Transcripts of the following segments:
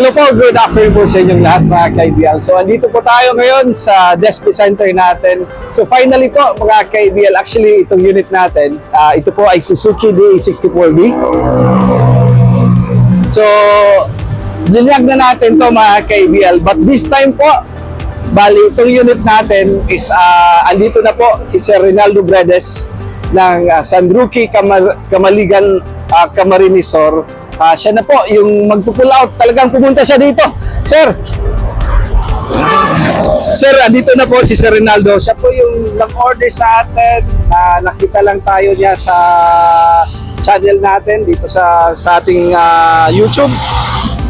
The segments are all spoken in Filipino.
Hello po, good afternoon po sa inyong lahat mga ka-IBL. So andito po tayo ngayon sa Despi Center natin. So finally po mga ka-IBL, actually itong unit natin, ito po ay Suzuki DE64B. So linyag na natin to mga ka-IBL, but this time po, bali itong unit natin is andito na po si Sir Rinaldo Bredes ng San Roque Camaligan Camarinesor. Siya na po yung magpo-pull out. Talagang pumunta siya dito. Sir, andito na po si Sir Rinaldo. Siya po yung nag-order sa atin. Nakita lang tayo niya sa channel natin dito sa ating YouTube.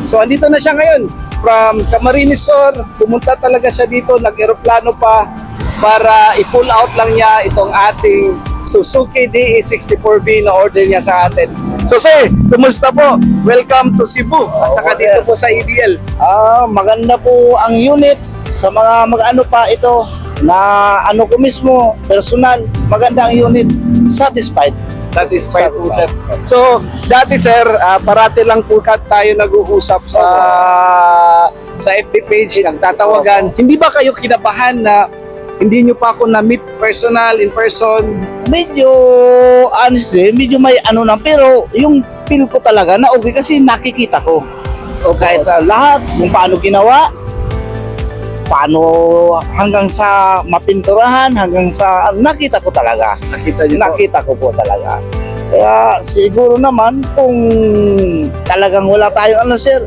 So andito na siya ngayon. From Camarinesor, pumunta talaga siya dito. Nag-aeroplano pa para i-pull out lang niya itong ating Suzuki DE64B na order niya sa atin. So sir, kumusta po? Welcome to Cebu at saka dito po sa IBL. Maganda po ang unit sa mga mag-ano pa ito na ano ko mismo, personal, maganda ang unit. Satisfied. Satisfied po sir. So dati sir, parati lang po tayo nag-uusap sa FB page, nagtatawagan. Hindi ba kayo kinabahan na hindi nyo pa ako na-meet personal, in person? Medyo, honestly, medyo may ano na, pero yung feel ko talaga na okay kasi nakikita ko. O kahit sa lahat, kung paano ginawa, paano hanggang sa mapinturahan, hanggang sa, nakita ko talaga. Nakita ko po talaga. Kaya siguro naman, kung talagang wala tayong ano sir,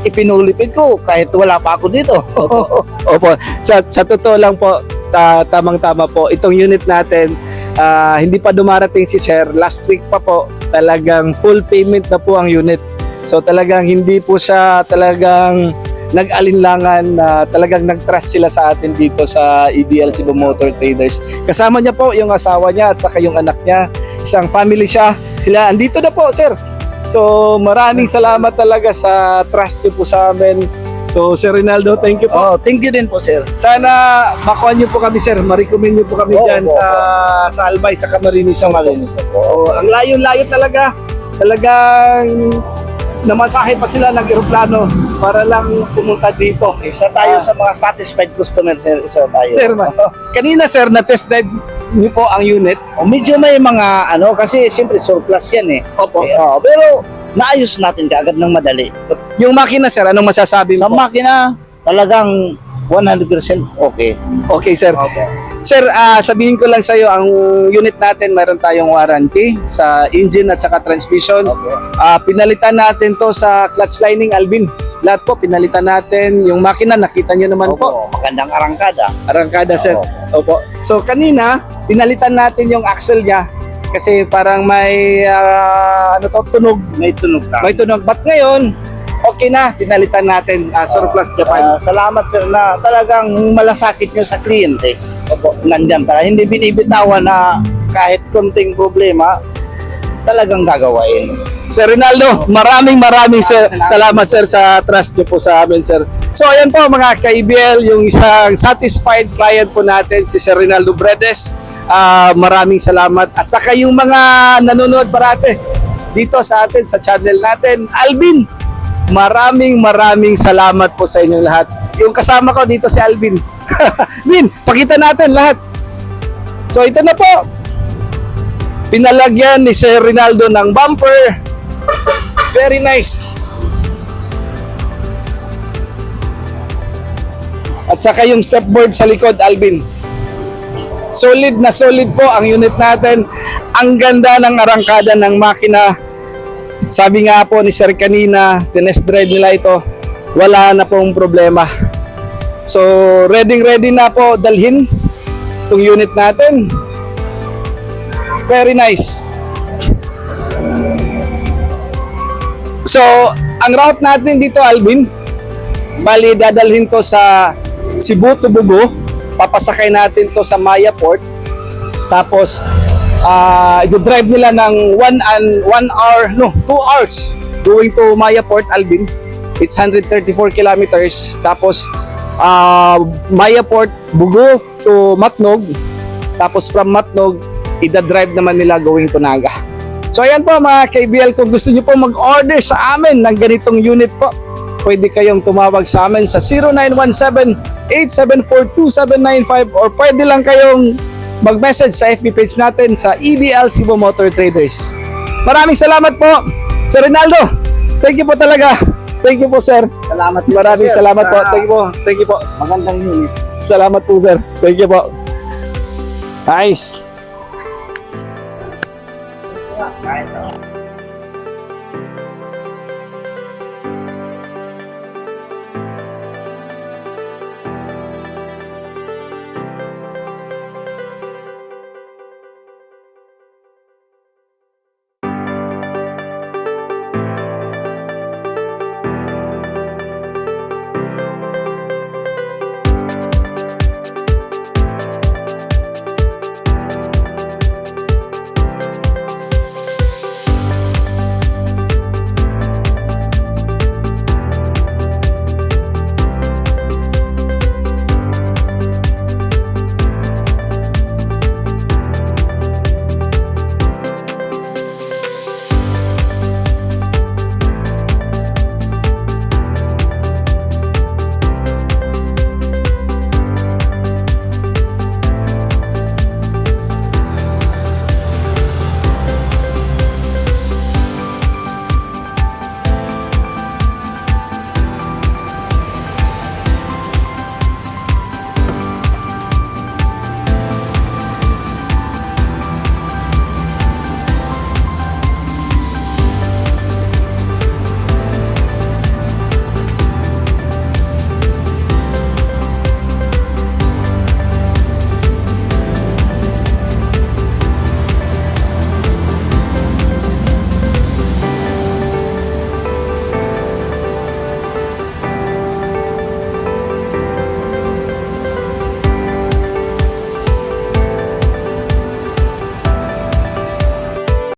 ipinulipid ko kahit wala pa ako dito. Opo. Sa totoo lang po, tamang-tama po. Itong unit natin, hindi pa dumarating si Sir. Last week pa po, talagang full payment na po ang unit. So talagang hindi po siya talagang nag-alinlangan na talagang nag-trust sila sa atin dito sa EDL Cebu Motor Traders. Kasama niya po yung asawa niya at saka yung anak niya. Isang family siya. Sila andito na po, Sir. So maraming salamat talaga sa trust niyo po sa amin. So Sir Rinaldo, thank you po. Thank you din po sir. Sana makuha niyo po kami sir, ma-recommend niyo po kami dyan sa Albay, sa Camarinesor. Ang layo-layo talaga. Talagang namasahe pa sila ng eroplano para lang pumunta dito. Isa tayo sa mga satisfied customer sir. Isa tayo. Sir, kanina sir, na-test drive niyo po ang unit. Medyo may mga ano kasi siyempre surplus yan eh. Opo. Pero naayos natin kaagad ng madali. Yung makina sir, anong masasabi Sa mo? makina talagang 100% okay. Okay sir. Sir, sabihin ko lang sa iyo, ang unit natin mayroon tayong warranty sa engine at saka transmission. Pinalitan natin to sa clutch lining, Alvin. Lahat po pinalitan natin. Yung makina nakita niyo naman po. Magandang arangkada. Arangkada sir. Opo. So kanina pinalitan natin yung axle niya kasi parang may tunog. May tunog na. May tunog. But ngayon, okay na, pinalitan natin surplus Japan. Salamat sir na talagang malasakit nyo sa kliyente. Opo. Nandyan talaga. Hindi binibitawan na kahit konting problema, talagang gagawain. Sir Rinaldo, maraming salamat sir sa trust niyo po sa amin sir. So ayan po mga ka-IBL, yung isang satisfied client po natin, si Sir Rinaldo Bredes. Maraming salamat. At saka yung mga nanonood parate dito sa atin, sa channel natin. Alvin, maraming salamat po sa inyong lahat. Yung kasama ko dito si Alvin. Vin, pakita natin lahat. So ito na po. Pinalagyan ni Sir Rinaldo ng bumper. Very nice. At saka yung stepboard sa likod, Alvin. Solid na solid po ang unit natin. Ang ganda ng arangkada ng makina. Sabi nga po ni Sir kanina, tinest drive nila ito, wala na pong problema. So, ready na po dalhin itong unit natin. Very nice. So, ang route natin dito, Alvin, bali dadalhin to sa Cebu to Bugo. Papasakay natin to sa Maya Port. Tapos, i-drive nila ng 2 hours going to Maya Port, Alvin. It's 134 kilometers. Tapos, Maya Port, Bugo to Matnog. Tapos from Matnog, ida-drive naman nila going to Naga. So ayan po mga ka-IBL, kung gusto nyo po mag-order sa amin ng ganitong unit po, pwede kayong tumawag sa amin sa 0917-874-2795 or pwede lang kayong mag-message sa FB page natin sa EBL Cebu Motor Traders. Maraming salamat po, Sir Rinaldo. Thank you po talaga. Thank you po, sir. Salamat din, Maraming sir. salamat po. Thank you po. Thank you po. Magandang unit. Salamat po, sir. Thank you po. Nice.